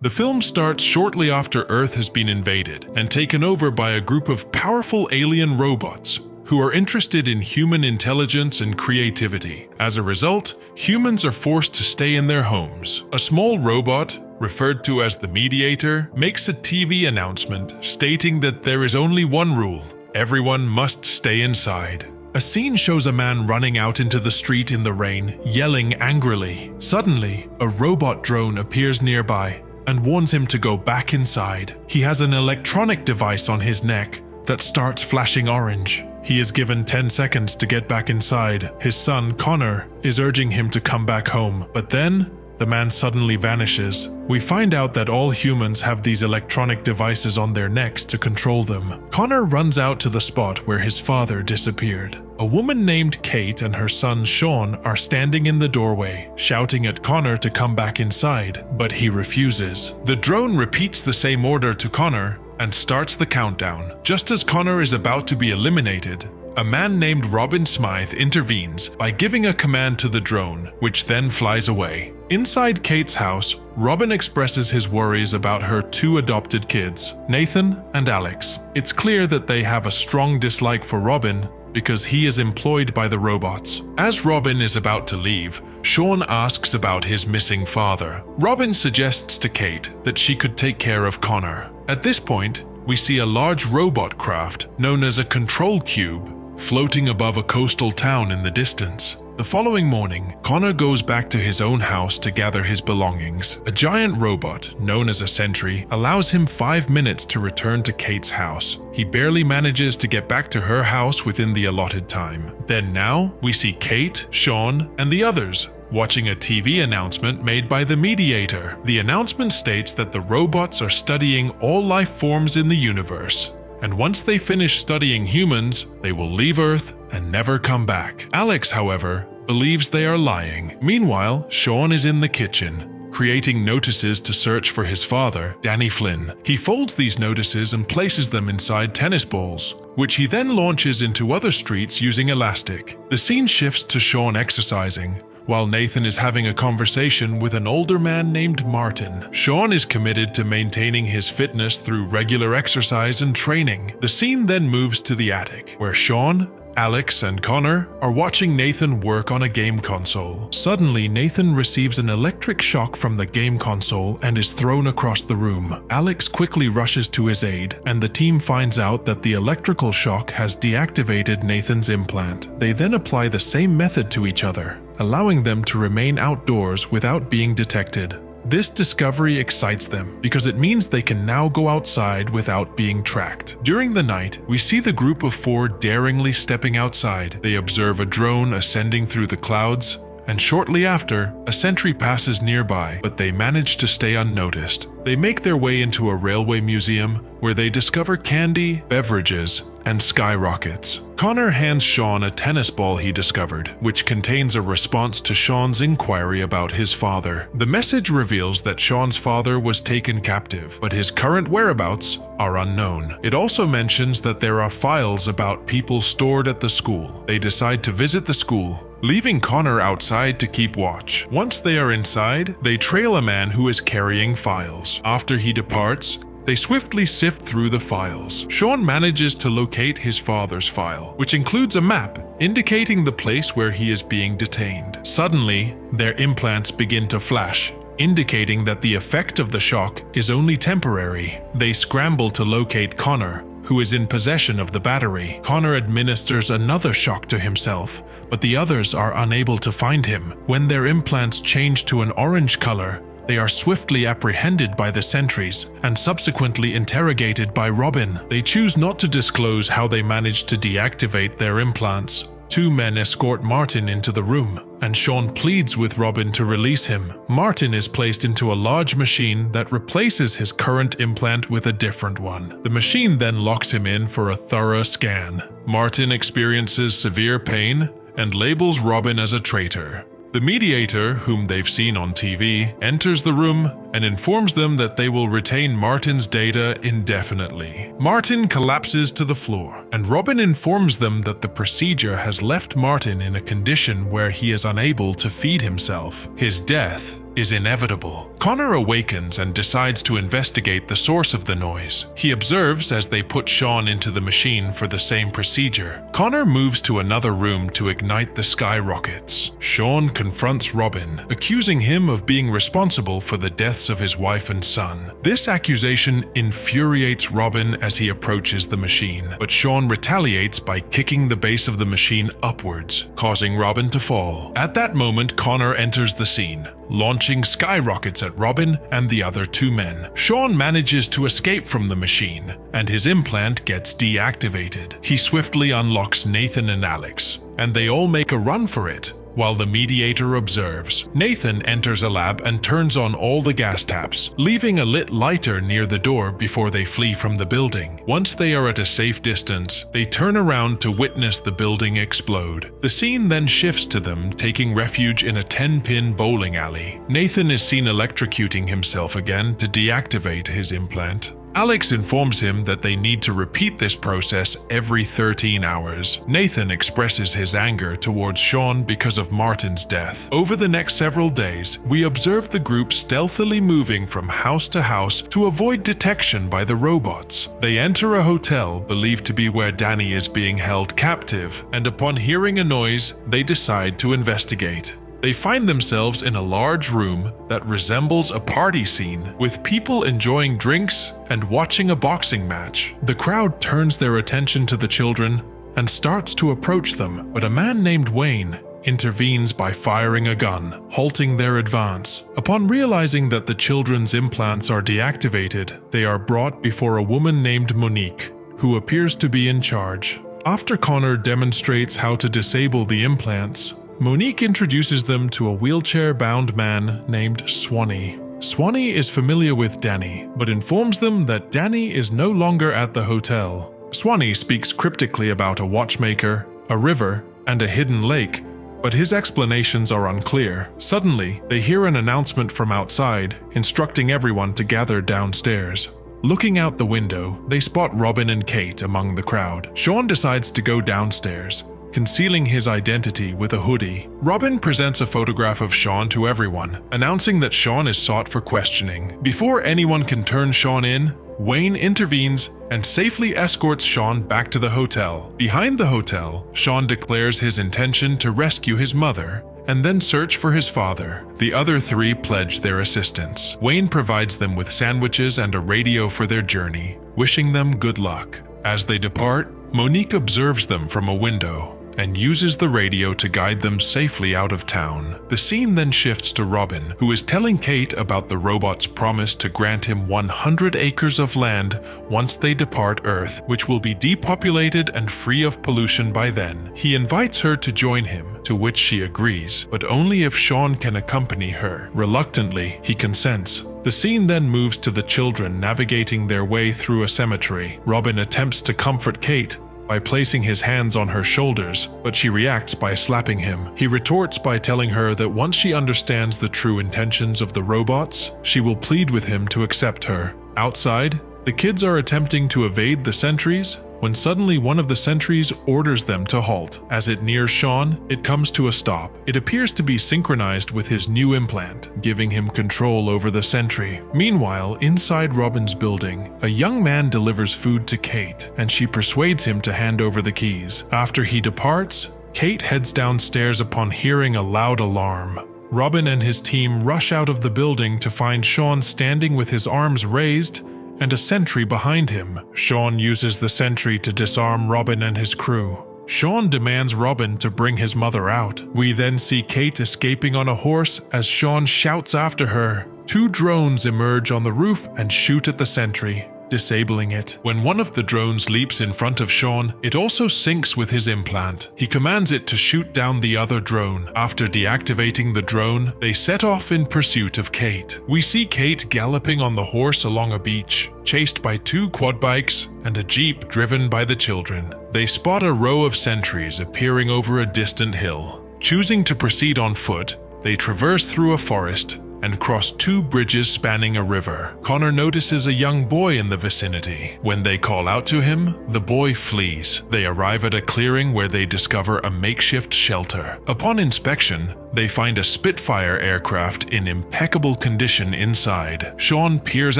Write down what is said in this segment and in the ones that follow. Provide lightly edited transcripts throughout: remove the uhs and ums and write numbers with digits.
The film starts shortly after Earth has been invaded and taken over by a group of powerful alien robots who are interested in human intelligence and creativity. As a result, humans are forced to stay in their homes. A small robot, referred to as the Mediator, makes a TV announcement stating that there is only one rule: everyone must stay inside. A scene shows a man running out into the street in the rain, yelling angrily. Suddenly, a robot drone appears nearby and warns him to go back inside. He has an electronic device on his neck that starts flashing orange. He is given 10 seconds to get back inside. His son, Connor, is urging him to come back home, but then the man suddenly vanishes. We find out that all humans have these electronic devices on their necks to control them. Connor runs out to the spot where his father disappeared. A woman named Kate and her son Sean are standing in the doorway, shouting at Connor to come back inside, but he refuses. The drone repeats the same order to Connor and starts the countdown. Just as Connor is about to be eliminated, a man named Robin Smythe intervenes by giving a command to the drone, which then flies away. Inside Kate's house, Robin expresses his worries about her two adopted kids, Nathan and Alex. It's clear that they have a strong dislike for Robin because he is employed by the robots. As Robin is about to leave, Sean asks about his missing father. Robin suggests to Kate that she could take care of Connor. At this point, we see a large robot craft known as a control cube floating above a coastal town in the distance. The following morning, Connor goes back to his own house to gather his belongings. A giant robot, known as a sentry, allows him 5 minutes to return to Kate's house. He barely manages to get back to her house within the allotted time. Then now, we see Kate, Sean, and the others watching a TV announcement made by the Mediator. The announcement states that the robots are studying all life forms in the universe, and once they finish studying humans, they will leave Earth and never come back. Alex, however, believes they are lying. Meanwhile, Sean is in the kitchen, creating notices to search for his father, Danny Flynn. He folds these notices and places them inside tennis balls, which he then launches into other streets using elastic. The scene shifts to Sean exercising, while Nathan is having a conversation with an older man named Martin. Sean is committed to maintaining his fitness through regular exercise and training. The scene then moves to the attic, where Sean, Alex, and Connor are watching Nathan work on a game console. Suddenly, Nathan receives an electric shock from the game console and is thrown across the room. Alex quickly rushes to his aid, and the team finds out that the electrical shock has deactivated Nathan's implant. They then apply the same method to each other, allowing them to remain outdoors without being detected. This discovery excites them because it means they can now go outside without being tracked. During the night, we see the group of 4 daringly stepping outside. They observe a drone ascending through the clouds, and shortly after, a sentry passes nearby, but they manage to stay unnoticed. They make their way into a railway museum where they discover candy, beverages, and skyrockets. Connor hands Sean a tennis ball he discovered, which contains a response to Sean's inquiry about his father. The message reveals that Sean's father was taken captive, but his current whereabouts are unknown. It also mentions that there are files about people stored at the school. They decide to visit the school, leaving Connor outside to keep watch. Once they are inside, they trail a man who is carrying files. After he departs, they swiftly sift through the files. Sean manages to locate his father's file, which includes a map indicating the place where he is being detained. Suddenly, their implants begin to flash, indicating that the effect of the shock is only temporary. They scramble to locate Connor, who is in possession of the battery. Connor administers another shock to himself, but the others are unable to find him. When their implants change to an orange color, they are swiftly apprehended by the sentries and subsequently interrogated by Robin. They choose not to disclose how they managed to deactivate their implants. 2 men escort Martin into the room, and Sean pleads with Robin to release him. Martin is placed into a large machine that replaces his current implant with a different one. The machine then locks him in for a thorough scan. Martin experiences severe pain and labels Robin as a traitor. The Mediator, whom they've seen on TV, enters the room and informs them that they will retain Martin's data indefinitely. Martin collapses to the floor, and Robin informs them that the procedure has left Martin in a condition where he is unable to feed himself. His death is inevitable. Connor awakens and decides to investigate the source of the noise. He observes as they put Sean into the machine for the same procedure. Connor moves to another room to ignite the skyrockets. Sean confronts Robin, accusing him of being responsible for the deaths of his wife and son. This accusation infuriates Robin as he approaches the machine, but Sean retaliates by kicking the base of the machine upwards, causing Robin to fall. At that moment, Connor enters the scene, launching skyrockets at Robin and the other two men. Sean manages to escape from the machine, and his implant gets deactivated. He swiftly unlocks Nathan and Alex, and they all make a run for it, while the mediator observes. Nathan enters a lab and turns on all the gas taps, leaving a lit lighter near the door before they flee from the building. Once they are at a safe distance, they turn around to witness the building explode. The scene then shifts to them taking refuge in a 10-pin bowling alley. Nathan is seen electrocuting himself again to deactivate his implant. Alex informs him that they need to repeat this process every 13 hours. Nathan expresses his anger towards Sean because of Martin's death. Over the next several days, we observe the group stealthily moving from house to house to avoid detection by the robots. They enter a hotel believed to be where Danny is being held captive, and upon hearing a noise, they decide to investigate. They find themselves in a large room that resembles a party scene, with people enjoying drinks and watching a boxing match. The crowd turns their attention to the children and starts to approach them, but a man named Wayne intervenes by firing a gun, halting their advance. Upon realizing that the children's implants are deactivated, they are brought before a woman named Monique, who appears to be in charge. After Connor demonstrates how to disable the implants, Monique introduces them to a wheelchair-bound man named Swanee. Swanee is familiar with Danny, but informs them that Danny is no longer at the hotel. Swanee speaks cryptically about a watchmaker, a river, and a hidden lake, but his explanations are unclear. Suddenly, they hear an announcement from outside, instructing everyone to gather downstairs. Looking out the window, they spot Robin and Kate among the crowd. Sean decides to go downstairs, concealing his identity with a hoodie. Robin presents a photograph of Sean to everyone, announcing that Sean is sought for questioning. Before anyone can turn Sean in, Wayne intervenes and safely escorts Sean back to the hotel. Behind the hotel, Sean declares his intention to rescue his mother and then search for his father. The other three pledge their assistance. Wayne provides them with sandwiches and a radio for their journey, wishing them good luck. As they depart, Monique observes them from a window and uses the radio to guide them safely out of town. The scene then shifts to Robin, who is telling Kate about the robot's promise to grant him 100 acres of land once they depart Earth, which will be depopulated and free of pollution by then. He invites her to join him, to which she agrees, but only if Sean can accompany her. Reluctantly, he consents. The scene then moves to the children navigating their way through a cemetery. Robin attempts to comfort Kate by placing his hands on her shoulders, but she reacts by slapping him. He retorts by telling her that once she understands the true intentions of the robots, she will plead with him to accept her. Outside, the kids are attempting to evade the sentries when suddenly one of the sentries orders them to halt. As it nears Sean, it comes to a stop. It appears to be synchronized with his new implant, giving him control over the sentry. Meanwhile, inside Robin's building, a young man delivers food to Kate, and she persuades him to hand over the keys. After he departs, Kate heads downstairs upon hearing a loud alarm. Robin and his team rush out of the building to find Sean standing with his arms raised and a sentry behind him. Sean uses the sentry to disarm Robin and his crew. Sean demands Robin to bring his mother out. We then see Kate escaping on a horse as Sean shouts after her. Two drones emerge on the roof and shoot at the sentry, disabling it. When one of the drones leaps in front of Sean, it also syncs with his implant. He commands it to shoot down the other drone. After deactivating the drone, they set off in pursuit of Kate. We see Kate galloping on the horse along a beach, chased by two quad bikes and a jeep driven by the children. They spot a row of sentries appearing over a distant hill. Choosing to proceed on foot, they traverse through a forest and cross 2 bridges spanning a river. Connor notices a young boy in the vicinity. When they call out to him, the boy flees. They arrive at a clearing where they discover a makeshift shelter. Upon inspection, they find a Spitfire aircraft in impeccable condition inside. Sean peers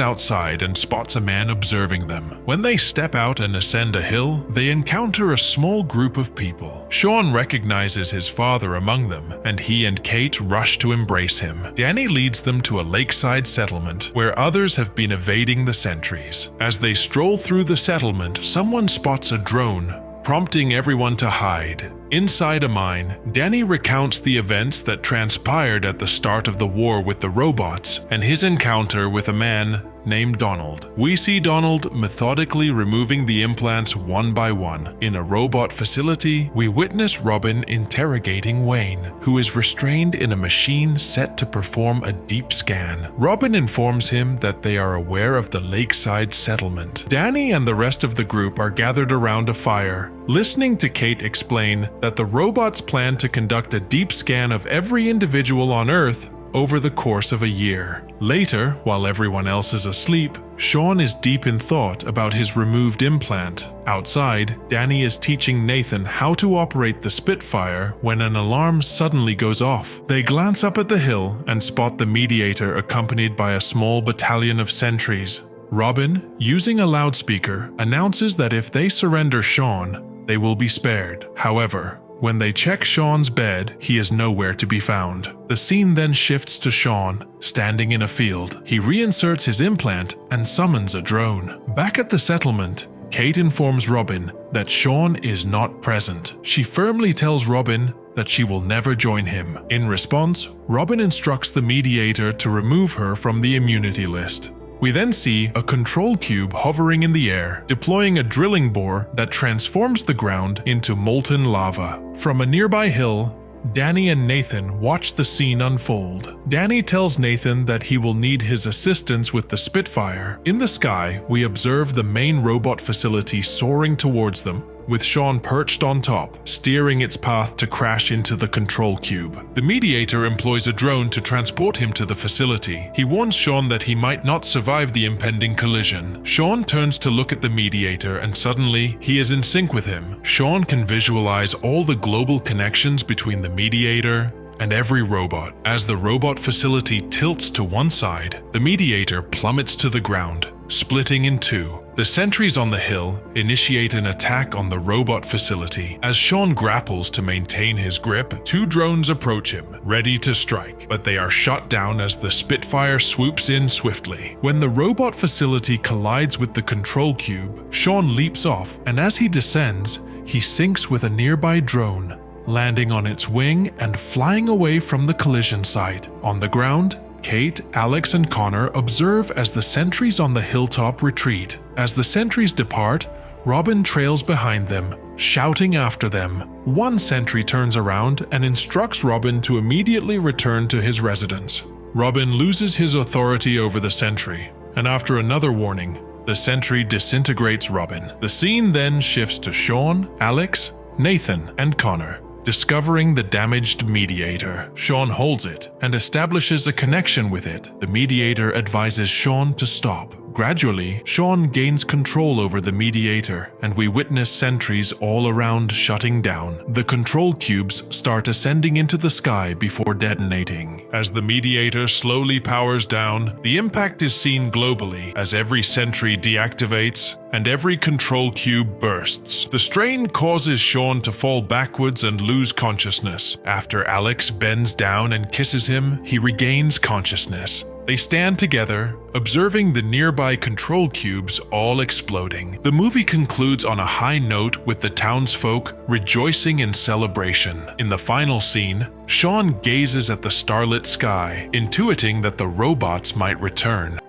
outside and spots a man observing them. When they step out and ascend a hill, they encounter a small group of people. Sean recognizes his father among them, and he and Kate rush to embrace him. Danny leads them to a lakeside settlement where others have been evading the sentries. As they stroll through the settlement, someone spots a drone, prompting everyone to hide. Inside a mine, Danny recounts the events that transpired at the start of the war with the robots and his encounter with a man named Donald. We see Donald methodically removing the implants one by one. In a robot facility, we witness Robin interrogating Wayne, who is restrained in a machine set to perform a deep scan. Robin informs him that they are aware of the lakeside settlement. Danny and the rest of the group are gathered around a fire, listening to Kate explain that the robots plan to conduct a deep scan of every individual on Earth over the course of a year. Later, while everyone else is asleep, Sean is deep in thought about his removed implant. Outside, Danny is teaching Nathan how to operate the Spitfire when an alarm suddenly goes off. They glance up at the hill and spot the Mediator accompanied by a small battalion of sentries. Robin, using a loudspeaker, announces that if they surrender Sean, they will be spared. However, when they check Sean's bed, he is nowhere to be found. The scene then shifts to Sean, standing in a field. He reinserts his implant and summons a drone. Back at the settlement, Kate informs Robin that Sean is not present. She firmly tells Robin that she will never join him. In response, Robin instructs the Mediator to remove her from the immunity list. We then see a control cube hovering in the air, deploying a drilling bore that transforms the ground into molten lava. From a nearby hill, Danny and Nathan watch the scene unfold. Danny tells Nathan that he will need his assistance with the Spitfire. In the sky, we observe the main robot facility soaring towards them, with Sean perched on top, steering its path to crash into the control cube. The Mediator employs a drone to transport him to the facility. He warns Sean that he might not survive the impending collision. Sean turns to look at the Mediator and suddenly, he is in sync with him. Sean can visualize all the global connections between the Mediator and every robot. As the robot facility tilts to one side, the Mediator plummets to the ground, splitting in two. The sentries on the hill initiate an attack on the robot facility. As Sean grapples to maintain his grip, 2 drones approach him, ready to strike, but they are shot down as the Spitfire swoops in swiftly. When the robot facility collides with the control cube, Sean leaps off, and as he descends, he syncs with a nearby drone, landing on its wing and flying away from the collision site. On the ground, Kate, Alex, and Connor observe as the sentries on the hilltop retreat. As the sentries depart, Robin trails behind them, shouting after them. One sentry turns around and instructs Robin to immediately return to his residence. Robin loses his authority over the sentry, and after another warning, the sentry disintegrates Robin. The scene then shifts to Sean, Alex, Nathan, and Connor, discovering the damaged Mediator. Sean holds it and establishes a connection with it. The Mediator advises Sean to stop. Gradually, Sean gains control over the Mediator, and we witness sentries all around shutting down. The control cubes start ascending into the sky before detonating. As the Mediator slowly powers down, the impact is seen globally as every sentry deactivates and every control cube bursts. The strain causes Sean to fall backwards and lose consciousness. After Alex bends down and kisses him, he regains consciousness. They stand together, observing the nearby control cubes all exploding. The movie concludes on a high note with the townsfolk rejoicing in celebration. In the final scene, Sean gazes at the starlit sky, intuiting that the robots might return.